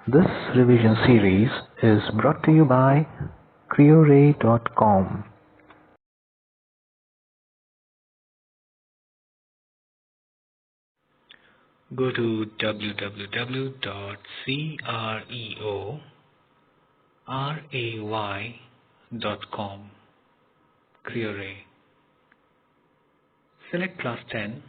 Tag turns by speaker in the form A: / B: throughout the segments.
A: This revision series is brought to you by CREORAY.com. Go to www.CREORAY.com. CREORAY. Select class 10.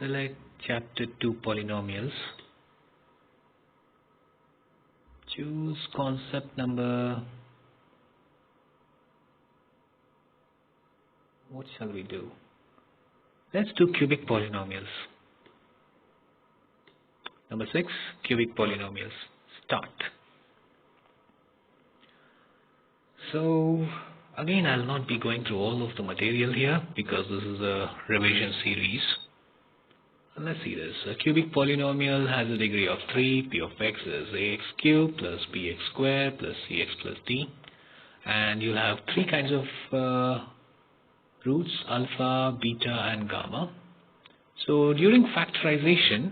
A: Select chapter 2 polynomials. Choose concept number. What shall we do? Let's do cubic polynomials. Number 6, cubic polynomials. Start. So again, I'll not be going through all of the material here because this is a revision series. Let's see this. A cubic polynomial has a degree of 3. P of x is ax cubed plus bx squared plus cx plus d. And you'll have 3 kinds of roots: alpha, beta and gamma. So during factorization,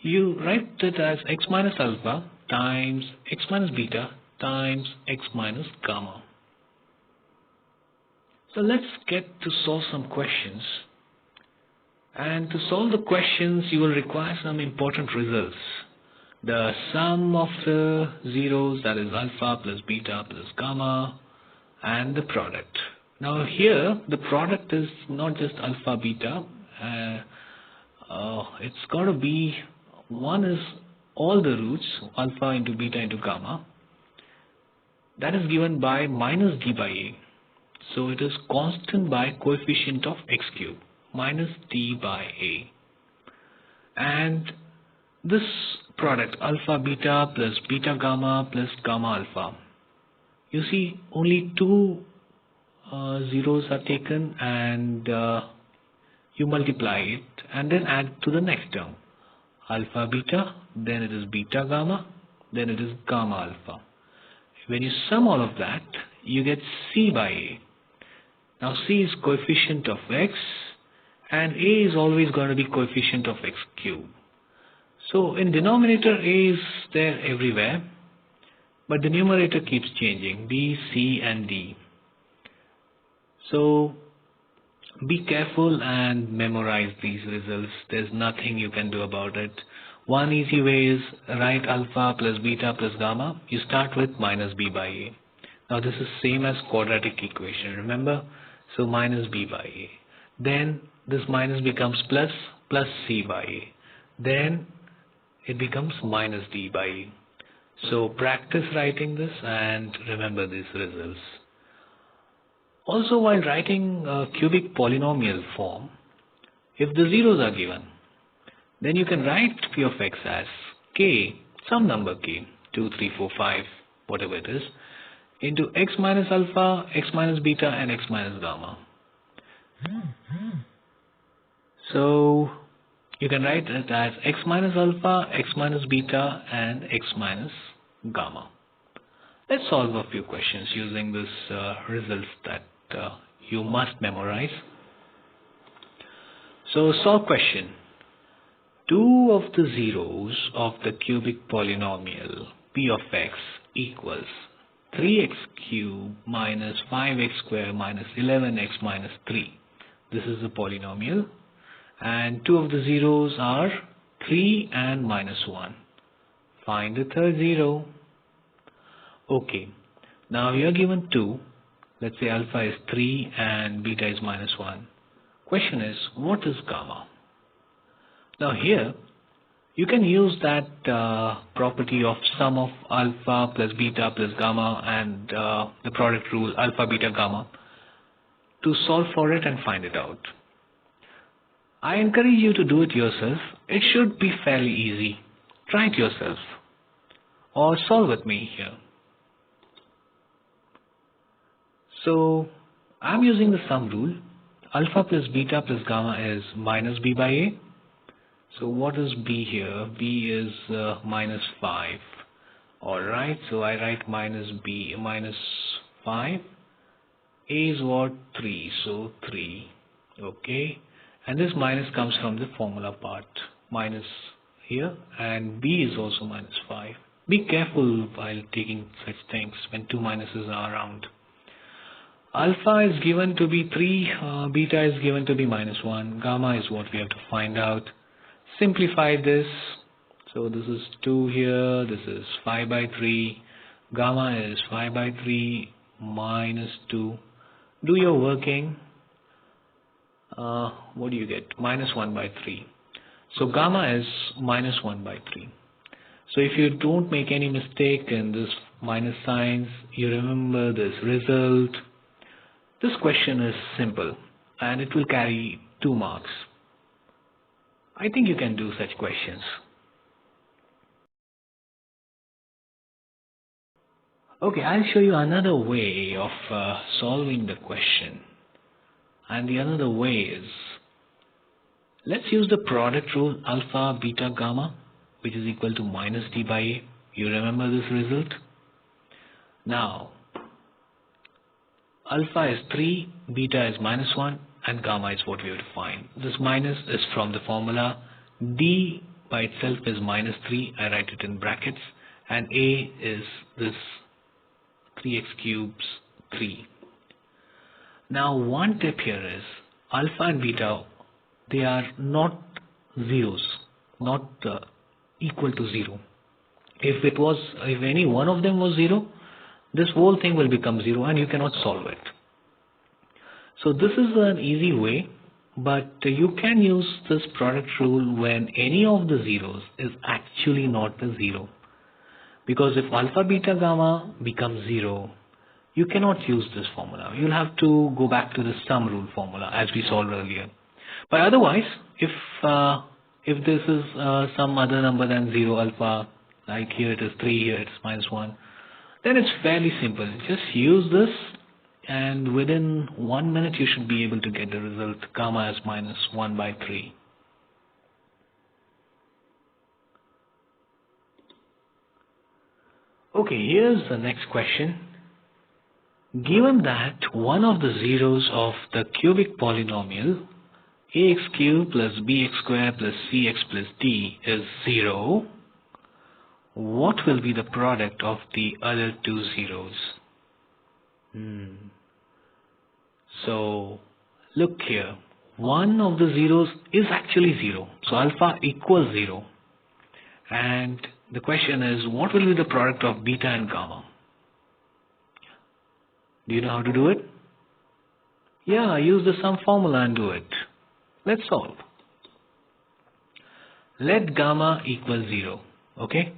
A: you write it as x minus alpha times x minus beta times x minus gamma. So let's get to solve some questions. And to solve the questions, you will require some important results. The sum of the zeros, that is alpha plus beta plus gamma, and the product. Now here, the product is not just alpha beta. It's got to be, one is all the roots, alpha into beta into gamma. That is given by minus d by a. So it is constant by coefficient of x cubed, minus d by a. And this product, alpha beta plus beta gamma plus gamma alpha, you see only 2 zeros are taken, and you multiply it and then add to the next term. Alpha beta, then it is beta gamma, then it is gamma alpha. When you sum all of that, you get c by a. Now c is coefficient of x, and a is always going to be coefficient of x cubed. So in denominator, a is there everywhere, but the numerator keeps changing: b, c and d. So be careful and memorize these results. There's nothing you can do about it. One easy way is write alpha plus beta plus gamma. You start with minus b by a. Now this is same as quadratic equation, remember? So minus b by a. Then this minus becomes plus c by a. Then it becomes minus d by a. So practice writing this and remember these results. Also, while writing a cubic polynomial form, if the zeros are given, then you can write p of x as k, some number k, 2, 3, 4, 5, whatever it is, into x minus alpha, x minus beta and x minus gamma. So you can write it as x minus alpha, x minus beta and x minus gamma. Let's solve a few questions using this results that you must memorize. So solve question. 2 of the zeros of the cubic polynomial p of x equals 3x cubed minus 5x squared minus 11x minus 3. This is the polynomial, and 2 of the zeros are 3 and minus 1. Find the third zero. Okay, now you are given 2. Let's say alpha is 3 and beta is minus 1. Question is, what is gamma? Now here, you can use that property of sum of alpha plus beta plus gamma and the product rule alpha beta gamma to solve for it and find it out. I encourage you to do it yourself. It should be fairly easy. Try it yourself or solve with me here. So I'm using the sum rule. Alpha plus beta plus gamma is minus b by a. So what is b here? B is minus 5. Alright, so I write minus b minus 5. A is what? 3. So 3. Okay. and this minus comes from the formula part, minus here, and b is also minus 5. Be careful while taking such things when two minuses are around. Alpha is given to be 3, beta is given to be minus 1, gamma is what we have to find out. Simplify this. So this is 2 here, this is 5 by 3, gamma is 5 by 3 minus 2. Do your working. What do you get? Minus 1 by 3. So gamma is minus 1 by 3. So if you don't make any mistake in this minus signs, you remember this result. This question is simple and it will carry 2 marks. I think you can do such questions. Okay, I'll show you another way of solving the question. And the another way is, let's use the product rule alpha, beta, gamma, which is equal to minus d by a. You remember this result? Now, alpha is 3, beta is minus 1, and gamma is what we have to find. This minus is from the formula. D by itself is minus 3. I write it in brackets. And a is this 3x cubes 3. Now one tip here is alpha and beta, they are not zeros, not equal to 0. If any one of them was 0, this whole thing will become 0 and you cannot solve it. So this is an easy way, but you can use this product rule when any of the zeros is actually not the 0. Because if alpha, beta, gamma becomes 0, you cannot use this formula. You'll have to go back to the sum rule formula as we solved earlier. But otherwise, if this is some other number than 0 alpha, like here it is 3, here it is minus 1, then it's fairly simple. Just use this and within 1 minute you should be able to get the result. Gamma is minus 1 by 3. Okay, here's the next question. Given that one of the zeros of the cubic polynomial ax cubed plus bx squared plus cx plus d is 0, what will be the product of the other two zeros? So look here, one of the zeros is actually 0, so alpha equals 0, and the question is, what will be the product of beta and gamma? Do you know how to do it? Yeah, use the sum formula and do it. Let's solve. Let gamma equal 0. Okay.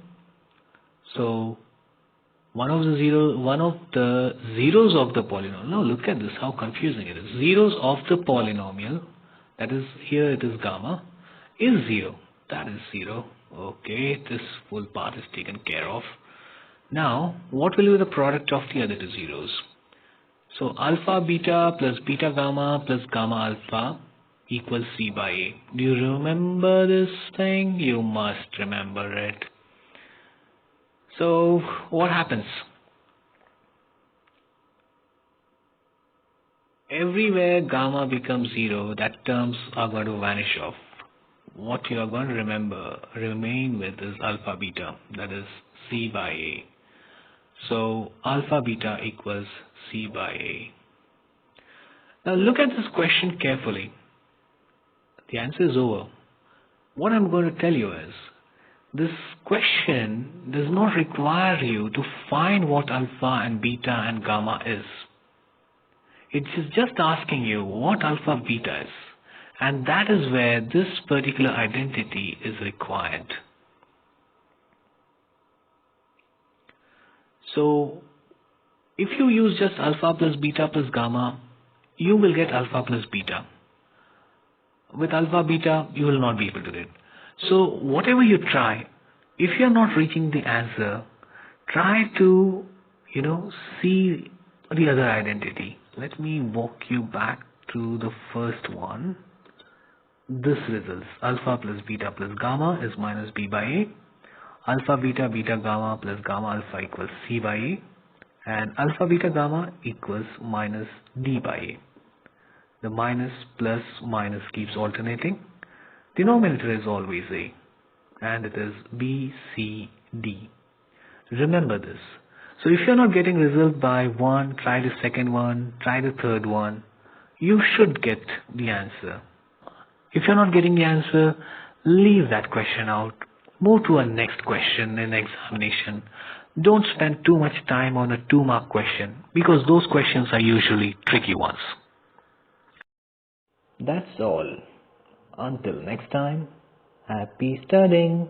A: So one of the zeros of the polynomial. Now look at this, how confusing it is. Zeros of the polynomial, that is here it is gamma, is 0. That is 0. Okay, this full part is taken care of. Now, what will be the product of the other two zeros? So alpha beta plus beta gamma plus gamma alpha equals c by a. Do you remember this thing? You must remember it. So what happens? Everywhere gamma becomes 0, that terms are going to vanish off. What you are going to remain with is alpha beta, that is c by a. So alpha beta equals c by a. Now look at this question carefully. The answer is over. What I'm going to tell you is, this question does not require you to find what alpha and beta and gamma is. It is just asking you what alpha beta is. And that is where this particular identity is required. So if you use just alpha plus beta plus gamma, you will get alpha plus beta. With alpha beta, you will not be able to get it. So whatever you try, if you are not reaching the answer, try to, see the other identity. Let me walk you back to the first one. This results alpha plus beta plus gamma is minus b by a. Alpha beta beta gamma plus gamma alpha equals c by a. And alpha beta gamma equals minus d by a. The minus plus minus keeps alternating. Denominator is always A, and it is B, C, D. Remember this. So if you're not getting result by one, try the second one, try the third one. You should get the answer. If you're not getting the answer, leave that question out. Move to a next question in examination. Don't spend too much time on a 2-mark question because those questions are usually tricky ones. That's all. Until next time, happy studying.